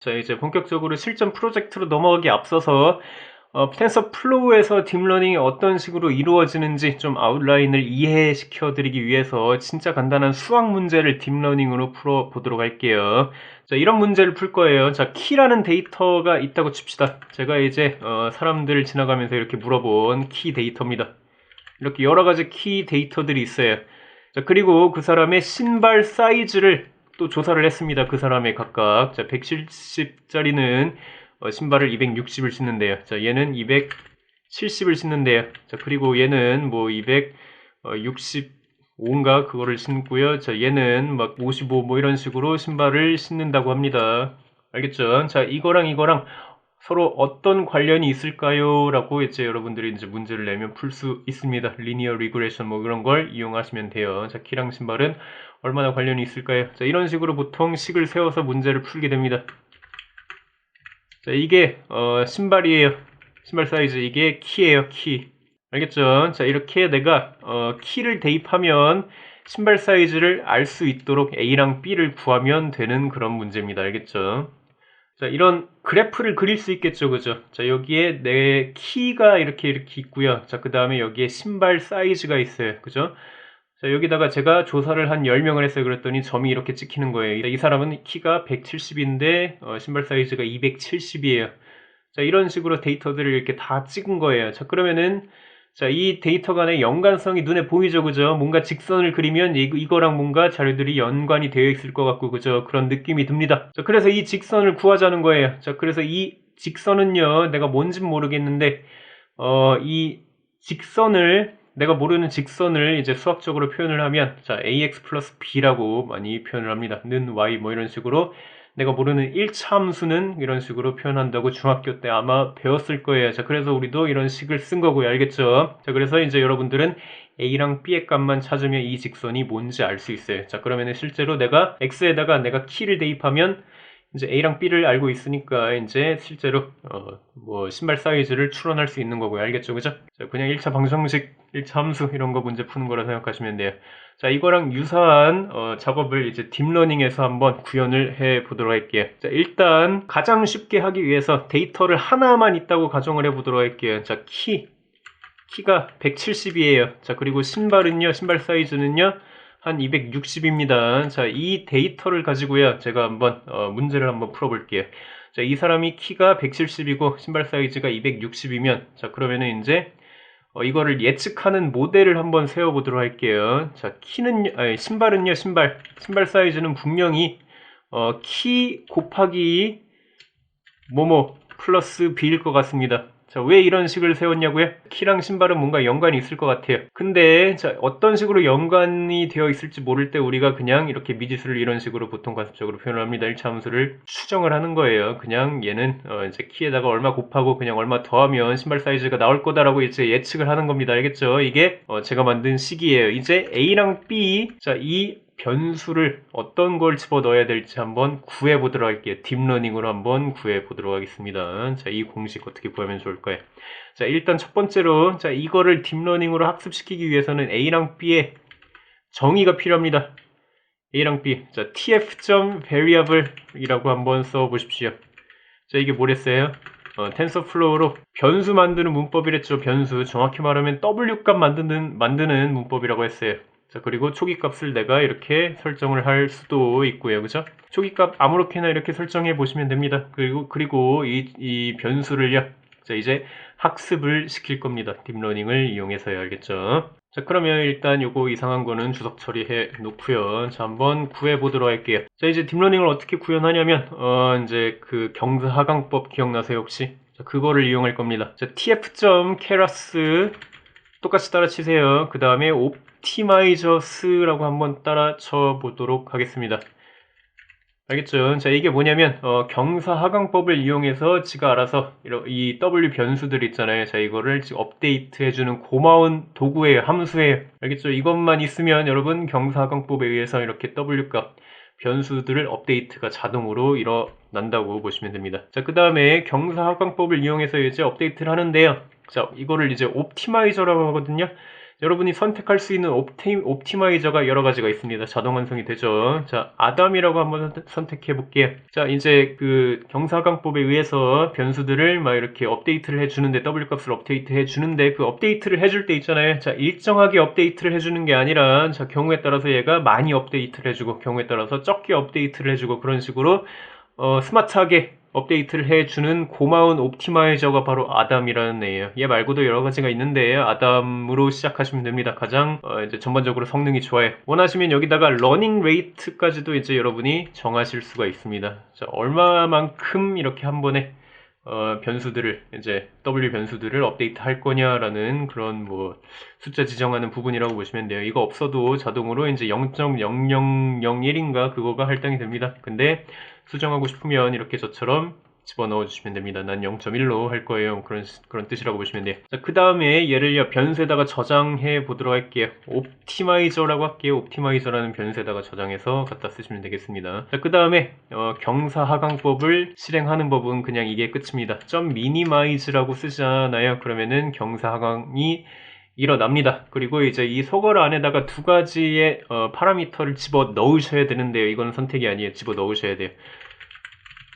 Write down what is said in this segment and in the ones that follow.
자, 이제 본격적으로 실전 프로젝트로 넘어가기 앞서서 텐서플로우에서 딥러닝이 어떤 식으로 이루어지는지 좀 아웃라인을 이해시켜 드리기 위해서 진짜 간단한 수학 문제를 딥러닝으로 풀어보도록 할게요. 자, 이런 문제를 풀 거예요. 자, 키라는 데이터가 있다고 칩시다. 제가 이제 사람들 지나가면서 이렇게 물어본 키 데이터입니다. 이렇게 여러 가지 키 데이터들이 있어요. 자, 그리고 그 사람의 신발 사이즈를 또 조사를 했습니다. 그 사람의 각각. 자, 170짜리는 신발을 260을 신는데요. 자, 얘는 270을 신는데요. 자, 그리고 얘는 뭐 265인가 그거를 신고요. 자, 얘는 막 55 뭐 이런 식으로 신발을 신는다고 합니다. 알겠죠? 자, 이거랑 서로 어떤 관련이 있을까요? 라고 이제 여러분들이 이제 문제를 내면 풀 수 있습니다. 리니어 리그레션 뭐 그런 걸 이용하시면 돼요. 자, 키랑 신발은 얼마나 관련이 있을까요? 자, 이런 식으로 보통 식을 세워서 문제를 풀게 됩니다. 자, 이게 신발이에요. 신발 사이즈. 이게 키예요. 키. 알겠죠? 자, 이렇게 내가 키를 대입하면 신발 사이즈를 알 수 있도록 A랑 B를 구하면 되는 그런 문제입니다. 알겠죠? 자, 이런 그래프를 그릴 수 있겠죠, 그죠? 자, 여기에 내 키가 이렇게 있고요. 자, 그 다음에 여기에 신발 사이즈가 있어요, 그죠? 자, 여기다가 제가 조사를 한 10명을 했어요. 그랬더니 점이 이렇게 찍히는 거예요. 이 사람은 키가 170인데 신발 사이즈가 270이에요. 자, 이런 식으로 데이터들을 이렇게 다 찍은 거예요. 자, 그러면은 자, 이 데이터 간의 연관성이 눈에 보이죠, 그죠? 뭔가 직선을 그리면 이거랑 뭔가 자료들이 연관이 되어 있을 것 같고, 그죠? 그런 느낌이 듭니다. 자, 그래서 이 직선을 구하자는 거예요. 자, 그래서 이 직선은요, 내가 뭔진 모르겠는데, 이 직선을, 내가 모르는 직선을 이제 수학적으로 표현을 하면, 자, ax 플러스 b라고 많이 표현을 합니다. 는 y 뭐 이런 식으로 내가 모르는 1차 함수는 이런 식으로 표현한다고 중학교 때 아마 배웠을 거예요. 자, 그래서 우리도 이런 식을 쓴 거고요. 알겠죠? 자, 그래서 이제 여러분들은 A랑 B의 값만 찾으면 이 직선이 뭔지 알 수 있어요. 자, 그러면은 실제로 내가 X에다가 내가 키를 대입하면 이제 A랑 B를 알고 있으니까 이제 실제로 뭐 신발 사이즈를 추론할 수 있는 거고요. 알겠죠? 그죠? 자, 그냥 1차 방정식, 1차 함수 이런 거 문제 푸는 거라 생각하시면 돼요. 자, 이거랑 유사한 작업을 이제 딥러닝에서 한번 구현을 해 보도록 할게요. 자, 일단 가장 쉽게 하기 위해서 데이터를 하나만 있다고 가정을 해 보도록 할게요. 자, 키가 170이에요. 자, 그리고 신발은요, 신발 사이즈는요, 한 260입니다. 자, 이 데이터를 가지고요, 제가 한번 문제를 한번 풀어볼게요. 자, 이 사람이 키가 170이고 신발 사이즈가 260이면, 자, 그러면은 이제 이거를 예측하는 모델을 한번 세워보도록 할게요. 자, 신발은요, 신발 사이즈는 분명히 키 곱하기 뭐뭐 플러스 b일 것 같습니다. 자, 왜 이런 식을 세웠냐고요? 키랑 신발은 뭔가 연관이 있을 것 같아요. 근데 자, 어떤 식으로 연관이 되어 있을지 모를 때 우리가 그냥 이렇게 미지수를 이런 식으로 보통 관습적으로 표현을 합니다. 1차 함수를 추정을 하는 거예요. 그냥 얘는 이제 키에다가 얼마 곱하고 그냥 얼마 더하면 신발 사이즈가 나올 거다라고 이제 예측을 하는 겁니다. 알겠죠? 이게 제가 만든 식이에요. 이제 A랑 B, 자, 이 변수를 어떤 걸 집어넣어야 될지 한번 구해보도록 할게요. 딥러닝으로 한번 구해보도록 하겠습니다. 자, 이 공식 어떻게 구하면 좋을까요? 자, 일단 첫 번째로, 자, 이거를 딥러닝으로 학습시키기 위해서는 A랑 B의 정의가 필요합니다. A랑 B. 자, tf.variable 이라고 한번 써보십시오. 자, 이게 뭐랬어요? 텐서플로우로 변수 만드는 문법이랬죠. 변수. 정확히 말하면 W값 만드는 문법이라고 했어요. 자, 그리고 초기값을 내가 이렇게 설정을 할 수도 있고요. 그죠? 초기값 아무렇게나 이렇게 설정해 보시면 됩니다. 그리고 이 변수를요. 자, 이제 학습을 시킬 겁니다. 딥러닝을 이용해서요. 알겠죠? 자, 그러면 일단 요거 이상한 거는 주석 처리해 놓고요. 자, 한번 구해 보도록 할게요. 자, 이제 딥러닝을 어떻게 구현하냐면 이제 그 경사하강법 기억나세요, 혹시? 자, 그거를 이용할 겁니다. 자, tf.keras 똑같이 따라 치세요. 그 다음에 optimizers라고 한번 따라 쳐 보도록 하겠습니다. 알겠죠? 자, 이게 뭐냐면 경사하강법을 이용해서 지가 알아서 이 W 변수들 있잖아요. 자, 이거를 지금 업데이트 해주는 고마운 도구예요. 함수예요. 알겠죠? 이것만 있으면 여러분 경사하강법에 의해서 이렇게 W 값 변수들을 업데이트가 자동으로 일어난다고 보시면 됩니다. 자, 그 다음에 경사하강법을 이용해서 이제 업데이트를 하는데요. 자, 이거를 이제 옵티마이저라고 하거든요. 여러분이 선택할 수 있는 옵티마이저가 여러 가지가 있습니다. 자동 완성이 되죠. 자, 아담이라고 한번 선택해 볼게요. 자, 이제 그 경사강법에 의해서 변수들을 막 이렇게 업데이트를 해주는데, W 값을 업데이트 해주는데, 그 업데이트를 해줄 때 있잖아요. 자, 일정하게 업데이트를 해주는 게 아니라, 자, 경우에 따라서 얘가 많이 업데이트를 해주고, 경우에 따라서 적게 업데이트를 해주고, 그런 식으로 스마트하게 업데이트를 해주는 고마운 옵티마이저가 바로 아담이라는 애예요. 얘 말고도 여러 가지가 있는데 아담으로 시작하시면 됩니다. 가장 이제 전반적으로 성능이 좋아요. 원하시면 여기다가 러닝 레이트까지도 이제 여러분이 정하실 수가 있습니다. 자, 얼마만큼 이렇게 한 번에 변수들을 이제 W 변수들을 업데이트 할 거냐라는 그런 뭐 숫자 지정하는 부분이라고 보시면 돼요. 이거 없어도 자동으로 이제 0.0001인가 그거가 할당이 됩니다. 근데 수정하고 싶으면 이렇게 저처럼 집어넣어 주시면 됩니다. 난 0.1로 할 거예요. 그런 뜻이라고 보시면 돼요. 자, 그 다음에 얘를 변수에다가 저장해 보도록 할게요. 옵티마이저라고 할게요. 옵티마이저라는 변수에다가 저장해서 갖다 쓰시면 되겠습니다. 자, 그 다음에 경사하강법을 실행하는 법은 그냥 이게 끝입니다. .minimize라고 쓰잖아요. 그러면은 경사하강이 일어납니다. 그리고 이제 이 소걸 안에다가 두 가지의 파라미터를 집어 넣으셔야 되는데요. 이거는 선택이 아니에요. 집어 넣으셔야 돼요.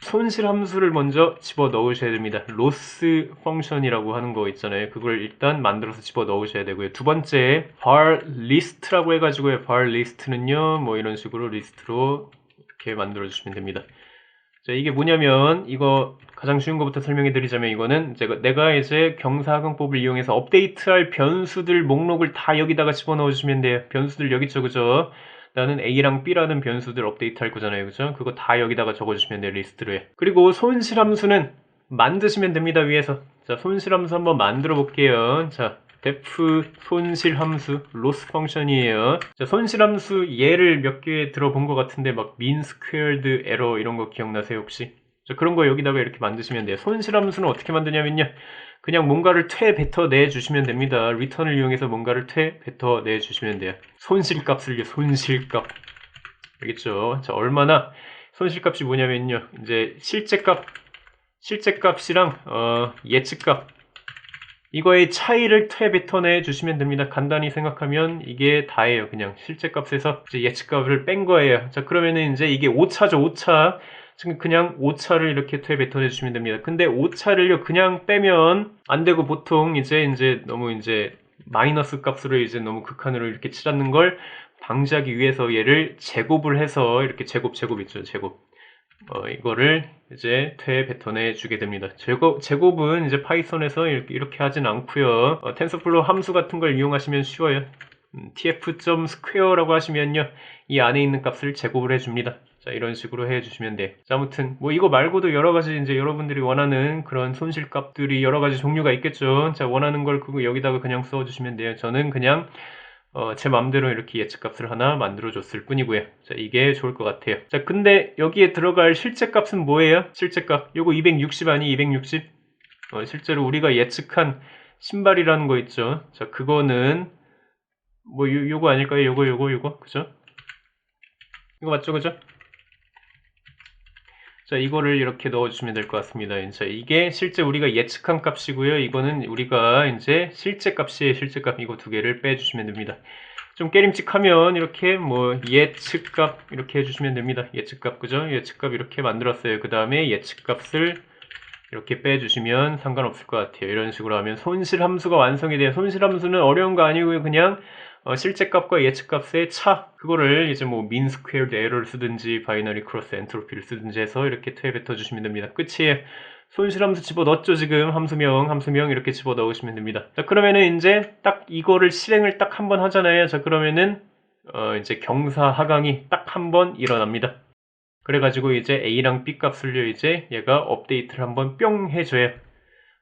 손실 함수를 먼저 집어 넣으셔야 됩니다. loss 펑션이라고 하는 거 있잖아요. 그걸 일단 만들어서 집어 넣으셔야 되고요. 두 번째 var list라고 해가지고요. var list는요, 뭐 이런 식으로 리스트로 이렇게 만들어 주시면 됩니다. 자, 이게 뭐냐면 이거 가장 쉬운 것부터 설명해 드리자면 이거는 내가 이제 경사하강법을 이용해서 업데이트할 변수들 목록을 다 여기다가 집어넣어 주시면 돼요. 변수들 여기 있죠, 그죠? 나는 A랑 B라는 변수들 업데이트 할 거잖아요, 그죠? 그거 다 여기다가 적어주시면 돼요, 리스트로 해. 그리고 손실함수는 만드시면 됩니다, 위에서. 자, 손실함수 한번 만들어 볼게요. 자, def 손실함수 loss 펑션이에요. 자, 손실함수 예를 몇 개 들어본 것 같은데 막 mean squared error 이런 거 기억나세요, 혹시? 자, 그런 거 여기다가 이렇게 만드시면 돼요. 손실함수는 어떻게 만드냐면요, 그냥 뭔가를 뱉어내 주시면 됩니다. return을 이용해서 뭔가를 뱉어내 주시면 돼요. 손실값을요, 손실값. 알겠죠? 자, 얼마나, 손실값이 뭐냐면요, 이제 실제값이랑 예측값, 이거의 차이를 뱉어내 주시면 됩니다. 간단히 생각하면 이게 다예요. 그냥 실제값에서 이제 예측값을 뺀 거예요. 자, 그러면은 이제 이게 오차죠, 오차. 지금 그냥 오차를 이렇게 뱉어내 주시면 됩니다. 근데 오차를요, 그냥 빼면 안 되고, 보통 이제 너무 이제 마이너스 값으로 이제 너무 극한으로 이렇게 칠하는 걸 방지하기 위해서 얘를 제곱을 해서 이렇게 제곱 있죠, 제곱. 이거를 이제 뱉어내 주게 됩니다. 제곱은 이제 파이썬에서 이렇게 하진 않고요. 텐서플로우 함수 같은 걸 이용하시면 쉬워요. tf.square라고 하시면요, 이 안에 있는 값을 제곱을 해줍니다. 자, 이런 식으로 해주시면 돼. 자, 아무튼 뭐 이거 말고도 여러 가지 이제 여러분들이 원하는 그런 손실값들이 여러 가지 종류가 있겠죠. 자, 원하는 걸 그거 여기다가 그냥 써주시면 돼요. 저는 그냥 제 맘대로 이렇게 예측값을 하나 만들어줬을 뿐이고요. 자, 이게 좋을 것 같아요. 자, 근데 여기에 들어갈 실제값은 뭐예요? 실제값. 요거 260 아니, 260? 실제로 우리가 예측한 신발이라는 거 있죠. 자, 그거는 뭐 요거 아닐까요? 요거 그죠? 이거 맞죠, 그죠? 자, 이거를 이렇게 넣어주시면 될 것 같습니다. 자, 이게 실제 우리가 예측한 값이고요. 이거는 우리가 이제 실제 값이에요. 실제 값. 이거 두 개를 빼주시면 됩니다. 좀 깨림칙하면 이렇게 뭐 예측값 이렇게 해주시면 됩니다. 예측값, 그죠? 예측값 이렇게 만들었어요. 그 다음에 예측값을 이렇게 빼주시면 상관없을 것 같아요. 이런 식으로 하면 손실함수가 완성이 돼요. 손실함수는 어려운 거 아니고요. 그냥 실제값과 예측값의 차, 그거를 이제 뭐 mean squared error를 쓰든지 바이너리 크로스 엔트로피를 쓰든지 해서 이렇게 뱉어 주시면 됩니다. 끝이에요. 손실함수 집어넣었죠, 지금. 함수명 이렇게 집어넣으시면 됩니다. 자, 그러면은 이제 딱 이거를 실행을 딱 한 번 하잖아요. 자, 그러면은 이제 경사하강이 딱 한 번 일어납니다. 그래가지고 이제 A랑 B 값을요, 이제 얘가 업데이트를 한번 뿅 해줘요.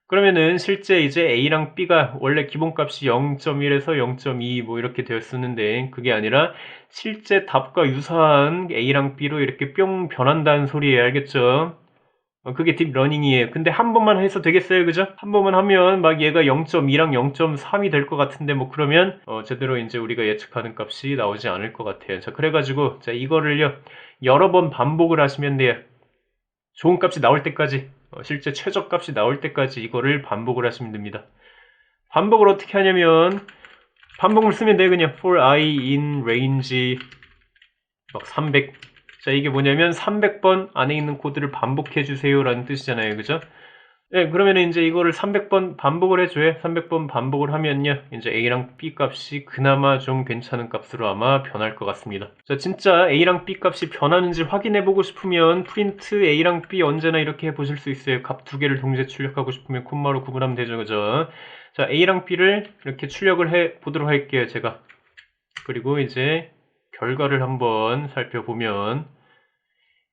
그러면은 실제 이제 A랑 B가 원래 기본값이 0.1에서 0.2 뭐 이렇게 되었었는데, 그게 아니라 실제 답과 유사한 A랑 B로 이렇게 뿅 변한다는 소리예요. 알겠죠? 그게 딥러닝이에요. 근데 한 번만 해서 되겠어요, 그죠? 한 번만 하면 막 얘가 0.2랑 0.3이 될 것 같은데, 뭐 그러면 제대로 이제 우리가 예측하는 값이 나오지 않을 것 같아요. 자, 그래가지고 자, 이거를요 여러 번 반복을 하시면 돼요. 좋은 값이 나올 때까지, 실제 최저값이 나올 때까지 이거를 반복을 하시면 됩니다. 반복을 어떻게 하냐면 반복을 쓰면 돼. 그냥 for I in range 막 300. 자, 이게 뭐냐면 300번 안에 있는 코드를 반복해 주세요 라는 뜻이잖아요. 그죠? 네, 그러면 이제 이거를 300번 반복을 해줘요. 300번 반복을 하면요, 이제 A랑 B 값이 그나마 좀 괜찮은 값으로 아마 변할 것 같습니다. 자, 진짜 A랑 B 값이 변하는지 확인해보고 싶으면 프린트 A랑 B 언제나 이렇게 해보실 수 있어요. 값 두 개를 동시에 출력하고 싶으면 콤마로 구분하면 되죠, 그죠? 자, A랑 B를 이렇게 출력을 해 보도록 할게요, 제가. 그리고 이제 결과를 한번 살펴보면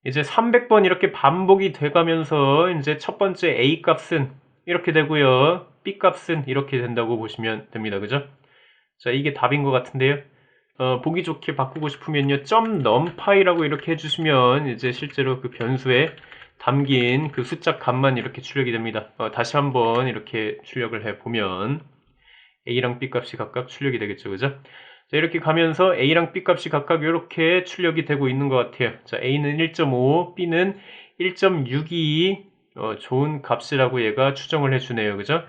이제 300번 이렇게 반복이 돼가면서 이제 첫 번째 A 값은 이렇게 되고요. B 값은 이렇게 된다고 보시면 됩니다. 그죠? 자, 이게 답인 것 같은데요. 보기 좋게 바꾸고 싶으면요. .numpy라고 이렇게 해주시면 이제 실제로 그 변수에 담긴 그 숫자 값만 이렇게 출력이 됩니다. 다시 한번 이렇게 출력을 해보면 A랑 B 값이 각각 출력이 되겠죠. 그죠? 자, 이렇게 가면서 A랑 B 값이 각각 이렇게 출력이 되고 있는 것 같아요. 자, A는 1.5, B는 1.62, 좋은 값이라고 얘가 추정을 해주네요. 그죠?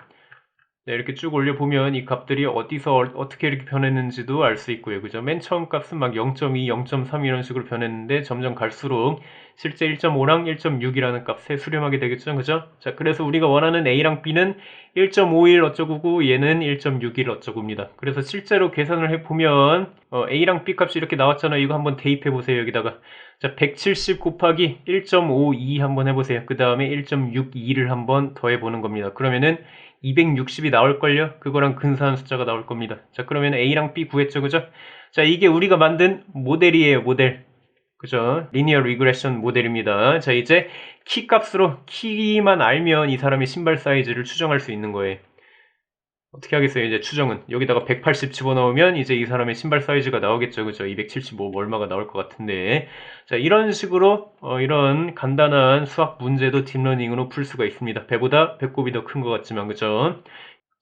네, 이렇게 쭉 올려보면 이 값들이 어디서 어떻게 이렇게 변했는지도 알 수 있고요. 그죠? 맨 처음 값은 막 0.2, 0.3 이런 식으로 변했는데 점점 갈수록 실제 1.5랑 1.6이라는 값에 수렴하게 되겠죠. 그죠? 자, 그래서 우리가 원하는 A랑 B는 1.51 어쩌고고 얘는 1.61 어쩌고입니다. 그래서 실제로 계산을 해보면 A랑 B 값이 이렇게 나왔잖아요. 이거 한번 대입해보세요. 여기다가. 자, 170 곱하기 1.52 한번 해보세요. 그 다음에 1.62를 한번 더해보는 겁니다. 그러면은 260이 나올걸요? 그거랑 근사한 숫자가 나올 겁니다. 자, 그러면 A랑 B 구했죠, 그죠? 자, 이게 우리가 만든 모델이에요, 모델. 그죠? 리니어 리그레션 모델입니다. 자, 이제 키 값으로 키만 알면 이 사람의 신발 사이즈를 추정할 수 있는 거예요. 어떻게 하겠어요, 이제 추정은. 여기다가 180 집어넣으면 이제 이 사람의 신발 사이즈가 나오겠죠, 그죠? 275 얼마가 나올 것 같은데. 자, 이런 식으로, 이런 간단한 수학 문제도 딥러닝으로 풀 수가 있습니다. 배보다 배꼽이 더 큰 것 같지만, 그죠?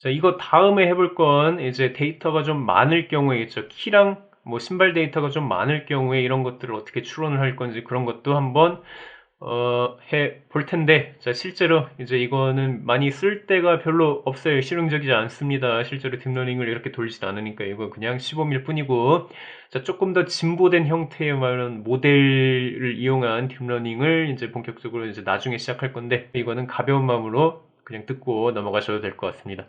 자, 이거 다음에 해볼 건 이제 데이터가 좀 많을 경우에겠죠. 키랑 뭐 신발 데이터가 좀 많을 경우에 이런 것들을 어떻게 추론을 할 건지 그런 것도 한번 해 볼 텐데, 자, 실제로 이제 이거는 많이 쓸 데가 별로 없어요. 실용적이지 않습니다. 실제로 딥러닝을 이렇게 돌리진 않으니까 이거 그냥 시범일 뿐이고, 자, 조금 더 진보된 형태의 말은 모델을 이용한 딥러닝을 이제 본격적으로 이제 나중에 시작할 건데, 이거는 가벼운 마음으로 그냥 듣고 넘어가셔도 될 것 같습니다.